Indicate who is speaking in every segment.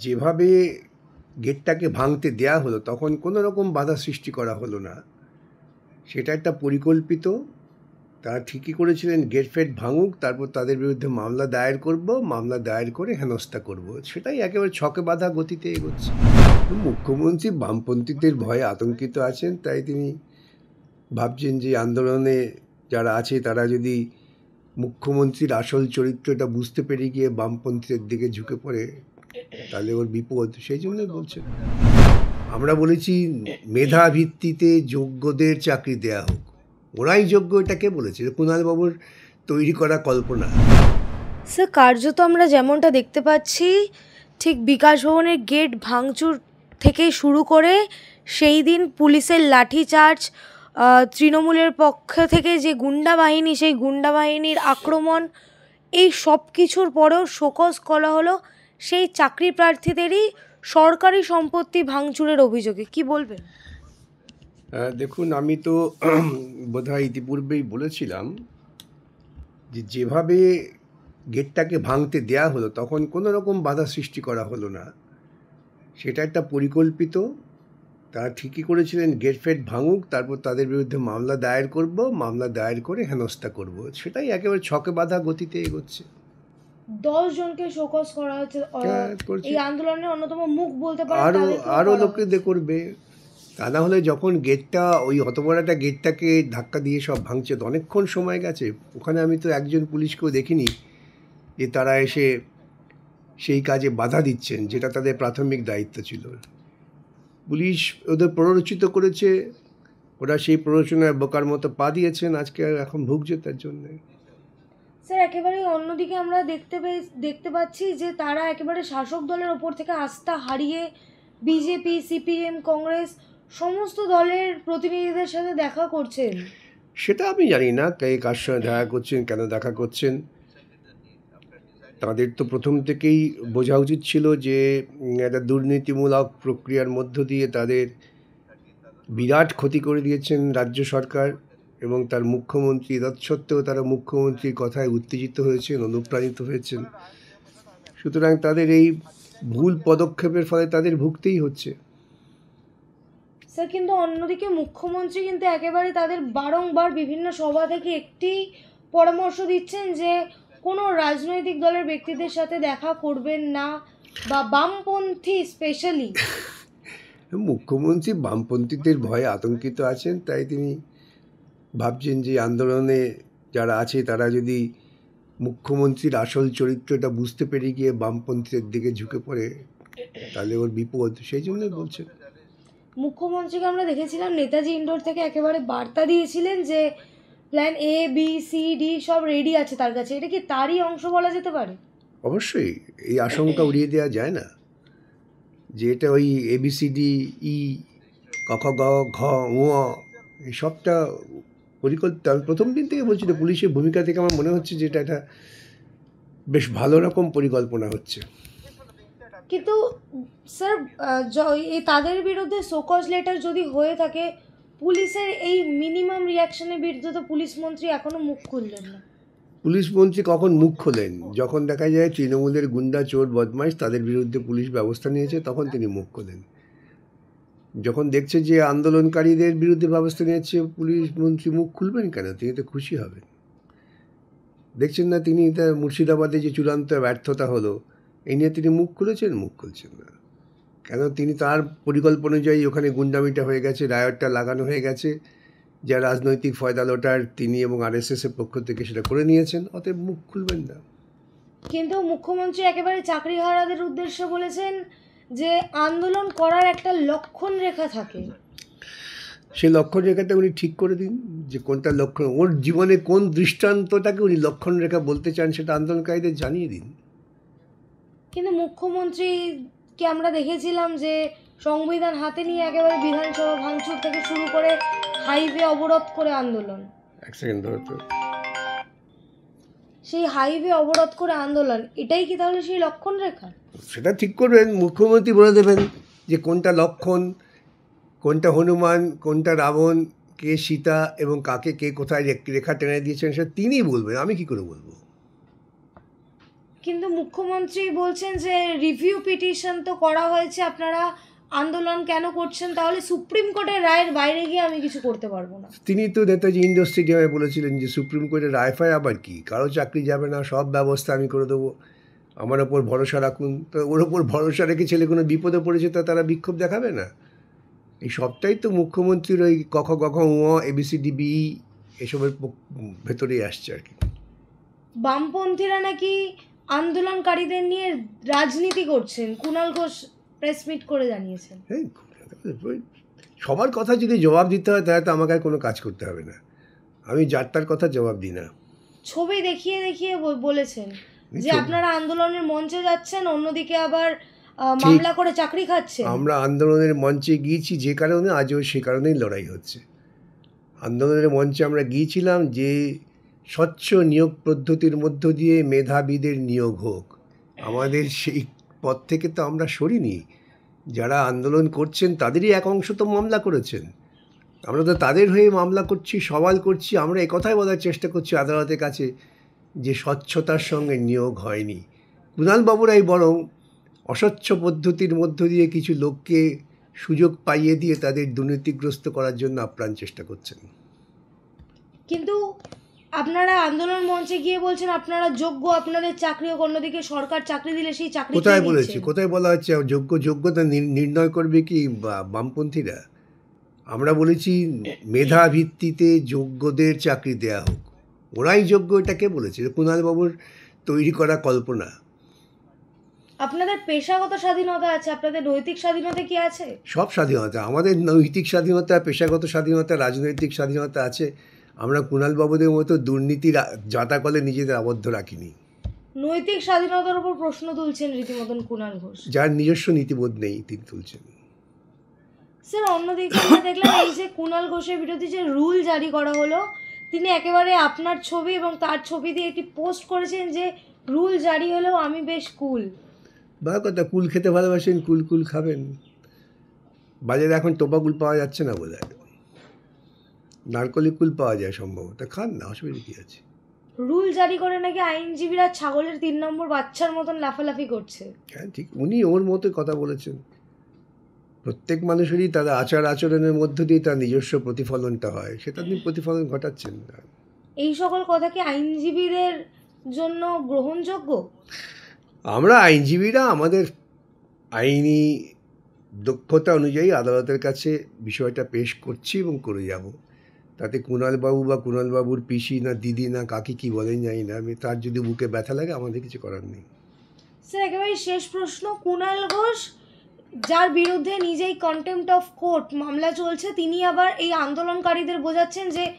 Speaker 1: যেভাবে গেটটাকে ভাঙতে দেয়া হলো তখন কোনো রকম বাধা সৃষ্টি করা হলো না, সেটা একটা পরিকল্পিত। তারা ঠিকই করেছিলেন গেট ফেট ভাঙুক, তারপর তাদের বিরুদ্ধে মামলা দায়ের করব, মামলা দায়ের করে হেনস্থা করব, সেটাই একেবারে ছকে বাঁধা গতিতে এগোচ্ছে। মুখ্যমন্ত্রী বামপন্থীদের ভয়ে আতঙ্কিত আছেন, তাই তিনি ভাবছেন যে আন্দোলনে যারা আছে তারা যদি মুখ্যমন্ত্রীর আসল চরিত্রটা বুঝতে পেরে গিয়ে বামপন্থীদের দিকে ঝুঁকে পড়ে তাহলে ওর বিপদ, সেই জন্যই বলছেন। আমরা বলেছি মেধা ভিত্তিতে যোগ্যদের চাকরি দেয়া হোক, ওরাই যোগ্য, এটা কে বলেছে? কুণালবাবুর তৈরি করা কল্পনা।
Speaker 2: স্যার, কার্যত আমরা যেমনটা দেখতে পাচ্ছি, ঠিক বিকাশ ভবনের গেট ভাঙচুর থেকে শুরু করে সেই দিন পুলিশের লাঠিচার্জ, তৃণমূলের পক্ষ থেকে যে গুন্ডা বাহিনী, সেই গুন্ডা বাহিনীর আক্রমণ, এই সব কিছুর পরেও শোকজ করা হলো সেই চাকরি প্রার্থীদেরই সরকারি সম্পত্তি ভাঙচুরের অভিযোগে। কি বলবেন?
Speaker 1: দেখুন, আমি তো বোধহয় ইতিপূর্বেই বলেছিলাম যে যেভাবে গেটটাকে ভাঙতে দেয়া হলো তখন কোনো রকম বাধা সৃষ্টি করা হলো না, সেটা একটা পরিকল্পিত। তারা ঠিকই করেছিলেন গেট ফেট ভাঙুক, তারপর তাদের বিরুদ্ধে মামলা দায়ের করব, মামলা দায়ের করে হেনস্থা করব, সেটাই একেবারে ছকে বাঁধা গতিতে এগোচ্ছে।
Speaker 2: 10 জনকে শোকজ করা হচ্ছে। এই আন্দোলনের অন্যতম মুখ বলতে পারেন,
Speaker 1: আরও লোকেদের করবে। তা না হলে যখন গেটটা, ওই অত বড় একটা গেটটাকে ধাক্কা দিয়ে সব ভাঙছে, তো অনেকক্ষণ সময় গেছে। ওখানে আমি তো একজন পুলিশকেও দেখিনি যে তারা এসে সেই কাজে বাধা দিচ্ছেন, যেটা তাদের প্রাথমিক দায়িত্ব ছিল। পুলিশ ওদের প্ররোচিত করেছে, ওরা সেই প্ররোচনায় বোকার মতো পা দিয়েছেন, আজকে এখন ভুগছে তার জন্যে।
Speaker 2: স্যার, একেবারে অন্যদিকে আমরা দেখতে পাচ্ছি যে তারা একেবারে শাসক দলের ওপর থেকে আস্থা হারিয়ে বিজেপি, সিপিএম, কংগ্রেস সমস্ত দলের প্রতিনিধিদের সাথে দেখা করছেন।
Speaker 1: সেটা আমি জানি না কে কার সঙ্গে দেখা করছেন, কেন দেখা করছেন। তাদের তো প্রথম থেকেই বোঝা উচিত ছিল যে একটা দুর্নীতিমূলক প্রক্রিয়ার মধ্য দিয়ে তাদের বিরাট ক্ষতি করে দিয়েছেন রাজ্য সরকার এবং তার মুখ্যমন্ত্রী। তৎসত্ত্বেও তারা মুখ্যমন্ত্রীর কথায় উত্তেজিত হয়েছেন, অনুপ্রাণিত হয়েছেন। সুতরাং তাদের এই ভুল পদক্ষেপের ফলে তাদের ভুগতেই হচ্ছে।
Speaker 2: স্যার, কিন্তু অন্যদিকে মুখ্যমন্ত্রী কিন্তু একেবারে তাদের বারংবার বিভিন্ন সভা থেকে একটি পরামর্শ দিচ্ছেন যে কোনো রাজনৈতিক দলের ব্যক্তিদের সাথে দেখা করবেন না, বা বামপন্থী স্পেশালি।
Speaker 1: মুখ্যমন্ত্রী বামপন্থীদের ভয়ে আতঙ্কিত আছেন, তাই তিনি ভাবছেন যে আন্দোলনে যারা আছে তারা যদি মুখ্যমন্ত্রীর আসল চরিত্রটা বুঝতে পেরে গিয়ে বামপন্থীদের দিকে ঝুঁকে পড়ে তাহলে ওর বিপদ, সেই জন্যই বলছেন।
Speaker 2: মুখ্যমন্ত্রীকে আমরা দেখেছিলাম নেতাজি ইন্ডোর থেকে একেবারে বার্তা দিয়েছিলেন যে plan A B C D সব রেডি আছে তার কাছে। এটা কি তারই অংশ বলা যেতে পারে?
Speaker 1: অবশ্যই, এই আশঙ্কা উড়িয়ে দেওয়া যায় না যে এটা ওই ABCD ই ক খ গ ঘ ঙ এই সবটা পরিকল্পিত। আমি প্রথম দিন থেকে বলছি যে পুলিশের ভূমিকা থেকে আমার মনে হচ্ছে যে এটা একটা বেশ ভালো রকম পরিকল্পনা হচ্ছে।
Speaker 2: কিন্তু স্যার, তাদের বিরুদ্ধে শোকজ লেটার যদি হয়ে থাকে, পুলিশের এই মিনিমাম রিয়াকশনের বিরুদ্ধে তো পুলিশ মন্ত্রী এখনো মুখ খুললেন না।
Speaker 1: পুলিশ মন্ত্রী কখন মুখ খোলেন? যখন দেখা যায় তৃণমূলের গুন্ডা, চোর, বদমাইশ তাদের বিরুদ্ধে পুলিশ ব্যবস্থা নিয়েছে, তখন তিনি মুখ খোলেন। যখন দেখছে যে আন্দোলনকারীদের বিরুদ্ধে ব্যবস্থা নিয়েছে, পুলিশ মন্ত্রী মুখ খুলবেন কেন? তিনি তো খুশি হবেন। দেখছেন না তিনি তার মুর্শিদাবাদে যে চূড়ান্ত ব্যর্থতা হলো, এই নিয়ে তিনি মুখ খুলেছেন? মুখ খুলছেন না কেন? তিনি তার পরিকল্পনা অনুযায়ী ওখানে গুন্ডামিটা হয়ে গেছে, রায়টটা লাগানো হয়ে গেছে, যা রাজনৈতিক ফয়দা লোটার তিনি এবং RSS-এর পক্ষ থেকে সেটা করে নিয়েছেন, অতএব মুখ খুলবেন না।
Speaker 2: কিন্তু মুখ্যমন্ত্রী একেবারে চাকরিহারাদের উদ্দেশ্যে বলেছেন যে আন্দোলন করার একটা লক্ষণ রেখা থাকে।
Speaker 1: সেই লক্ষণ রেখাটা উনি ঠিক করে দিন, যে কোনটা লক্ষণ, ওর জীবনে কোন দৃষ্টান্তটাকে উনি লক্ষণ রেখা বলতে চান সেটা আন্দোলনকারীদের জানিয়ে দিন।
Speaker 2: কিন্তু মুখ্যমন্ত্রীকে আমরা দেখেছিলাম যে সংবিধান হাতে নিয়ে একেবারে বিধানসভা ভাঙচুর থেকে শুরু করে হাইওয়ে অবরোধ করে আন্দোলন।
Speaker 1: এক সেকেন্ড ধরো তো।
Speaker 2: সেই হাইওয়ে অবরোধ করে আন্দোলন, এটাই কি তাহলে সেই লক্ষণ রেখা?
Speaker 1: সেটা ঠিক করবেন, মুখ্যমন্ত্রী বলে দেবেন যে কোনটা লক্ষণ, কোনটা হনুমান, কোনটা রাবণ, কে সীতা এবং কাকে কে কোথায় রেখা টেনে দিয়েছেন, সেটা তিনিই বলবেন, আমি কি করে বলবো?
Speaker 2: কিন্তু মুখ্যমন্ত্রী বলছেন যে রিভিউ পিটিশন তো করা হয়েছে, আপনারা আন্দোলন কেন করছেন? তাহলে সুপ্রিম কোর্টের রায়ের বাইরে গিয়ে আমি কিছু করতে পারবো না।
Speaker 1: তিনি তো নেতাজি ইন্ডোর স্টেডিয়ামে বলেছিলেন যে সুপ্রিম কোর্টের রায় ফায় আবার কি, কারো চাকরি যাবে না, সব ব্যবস্থা আমি করে দেবো, আমার ওপর ভরসা রাখুন। তো ওর ওপর ভরসা রেখে ছেলে কোনো বিপদে পড়েছে তা তারা বিক্ষোভ দেখাবে না? এই সবটাই তো মুখ্যমন্ত্রীর ওই কখ গখ ABCDB এসবের ভেতরেই আসছে আর কি।
Speaker 2: বামপন্থীরা নাকি আন্দোলনকারীদের নিয়ে রাজনীতি করছেন, কুণাল ঘোষ প্রেস মিট করে জানিয়েছেন।
Speaker 1: এই সবার কথা যদি জবাব দিতে হয় তাহলে তো আমাকে আর কোনো কাজ করতে হবে না, আমি যার তার কথা জবাব দিই না।
Speaker 2: ছবি দেখিয়ে দেখিয়ে বলেছেন যে
Speaker 1: ছবি-
Speaker 2: আপনারা আন্দোলনের মঞ্চে যাচ্ছেন, অন্যদিকে আবার
Speaker 1: ঠিক।
Speaker 2: মামলা করে চাকরি খাচ্ছেন।
Speaker 1: আমরা আন্দোলনের মঞ্চে গিয়েছি যে কারণে, আজও সে কারণেই লড়াই হচ্ছে। আন্দোলনের মঞ্চে আমরা গিয়েছিলাম যে স্বচ্ছ নিয়োগ পদ্ধতির মধ্য দিয়ে মেধাবীদের নিয়োগ হোক, আমাদের সেই পথ থেকে তো আমরা সরিনি। যারা আন্দোলন করছেন তাদেরই এক অংশ তো মামলা করেছেন, আমরা তো তাদের হয়ে মামলা করছি, সওয়াল করছি। আমরা একথাই বলার চেষ্টা করছি আদালতের কাছে যে স্বচ্ছতার সঙ্গে নিয়োগ হয়নি। কুণালবাবুরাই বরং অস্বচ্ছ পদ্ধতির মধ্য দিয়ে কিছু লোককে সুযোগ পাইয়ে দিয়ে তাদের দুর্নীতিগ্রস্ত করার জন্য আপ্রাণ চেষ্টা করছেন।
Speaker 2: কিন্তু আপনারা আন্দোলন মঞ্চে গিয়ে বলছেন আপনারা যোগ্য, আপনাদের চাকরি হোক, অন্যদিকে সরকার চাকরি দিলে সেই চাকরি
Speaker 1: কোথায় বলেছি, কোথায় বলা হচ্ছে যোগ্যতা নির্ণয় করবে কি বামপন্থীরা? আমরা বলেছি মেধা ভিত্তিতে যোগ্যদের চাকরি দেয়া হোক, ওরাই যোগ্য। এটা কে বলেছে? কুণালবাবুর তৈরি করা কল্পনা।
Speaker 2: আপনাদের পেশাগত স্বাধীনতা আছে, আপনাদের নৈতিক স্বাধীনতা কি আছে?
Speaker 1: সব স্বাধীনতা, আমাদের নৈতিক স্বাধীনতা, পেশাগত স্বাধীনতা, রাজনৈতিক স্বাধীনতা আছে। আমরা কুণালবাবুদের মতো দুর্নীতির জাতাকলে নিজেদের আবদ্ধ রাখিনি।
Speaker 2: নৈতিক স্বাধীনতার উপর প্রশ্ন তুলছেন রীতিমতন কুণাল ঘোষ।
Speaker 1: যার নিজস্ব নীতিবোধ নেই তিনি তুলছেন।
Speaker 2: স্যার, অন্যদিকে আমরা দেখলাম এই যে কুণাল ঘোষের বিরুদ্ধে যে রুল জারি করা হলো, তিনি একেবারে আপনার ছবি এবং তার ছবি দিয়ে একটি পোস্ট করেছেন যে রুল জারি হলেও আমি বেশ কুল।
Speaker 1: বা কথা, কুল খেতে ভালোবাসেন, কুল কুল খাবেন। বাজারে এখন টোপা কুল পাওয়া যাচ্ছে না বোধ হয়, নারকলি কুল পাওয়া যায় সম্ভবত, খান না, অসুবিধা কী আছে?
Speaker 2: রুল জারি করে নাকি আইনজীবীরা ছাগলের 3 নম্বর বাচ্চার মতন লাফালাফি করছে।
Speaker 1: হ্যাঁ ঠিক, উনি ওর মতো কথা বলেছেন। প্রত্যেক মানুষেরই তার আচার আচরণের মধ্য দিয়ে তার নিজস্ব প্রতিফলনটা হয়, সেটা তিনি প্রতিফলন ঘটাচ্ছেন না।
Speaker 2: এই সকল কথা কি আইনজীবীদের জন্য গ্রহণযোগ্য?
Speaker 1: আমরা আইনজীবীরা আমাদের আইনি দক্ষতা অনুযায়ী আদালতের কাছে বিষয়টা পেশ করছি এবং করে যাব। তাতে কুণালবাবু বা কুণালবাবুর পিসি না দিদি না কাকি কী বলেন জানি না, আমি তার যদি বুকে ব্যথা লাগে আমাদের কিছু করার নেই।
Speaker 2: স্যার, একেবারে শেষ প্রশ্ন, কুণাল ঘোষ যার বিরুদ্ধে নিজেই কন্টেম্পট অফ কোর্ট মামলা চলছে, তিনি আবার এই আন্দোলনকারীদের বোঝাচ্ছেন যে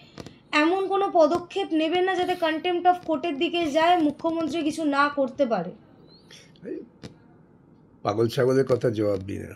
Speaker 2: এমন কোনো পদক্ষেপ নেবেন না যাতে কন্টেম্পট অফ কোর্টের দিকে যায়, মুখ্যমন্ত্রী কিছু না করতে পারে।
Speaker 1: পাগল ছাগলের কথা জবাব দিই না।